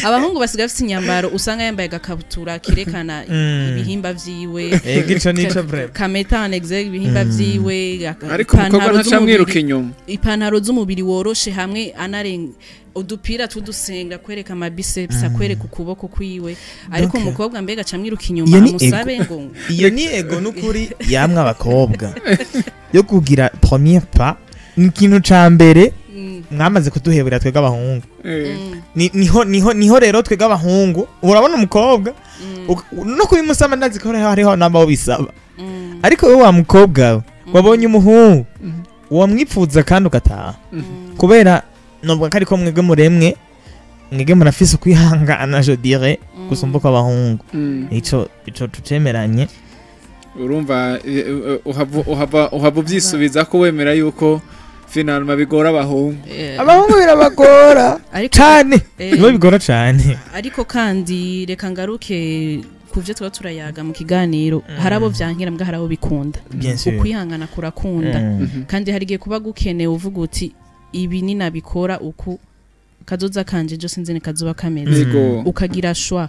abahungu basigaye bafite inyambaro usanga yambaye agakabutura kirekana ibihimba vyiwe gico nico bref kameta en exeg ibihimba vyiwe ariko umukobwa ntacamwiruka inyuma ipantaro z'umubiri woroshe hamwe anarenga udupira tudusenga kwereka amabiceps akwereka ukuboko kwiwe ariko umukobwa mbega camwiruka inyuma amusabe ngo iyo ni ego nukuri yamwe abakobwa yo kugira premier pas ni kintu ca mbere mwamaze kuduhebera twega abahungu niho rero twega abahungu urabona umukobwa no kubimusama ndazi ko hariho namba bisaba ariko wewe wa mukobwa wabonye umuhungu wamwipfuza kandi ugataha kubera nubwo ariko mwege muremwe mwege murafise ukwihangana je dirais gusumbuka abahungu ico tucemeranye urumva uhava byisubiza ko wemera yuko finalma bigora abahungu birabagora cyane nibo bigora cyane ariko kandi reka ngaruke kuvyo tuba turayaga mu kiganiro harabo vyankira mbwa harabo bikunda ukwihangana kurakunda kandi harigiye kuba gukeneye uvuga uti ibi ni nabikora uku kazoza kanje jo sinzene kazoba kameze ukagira shwa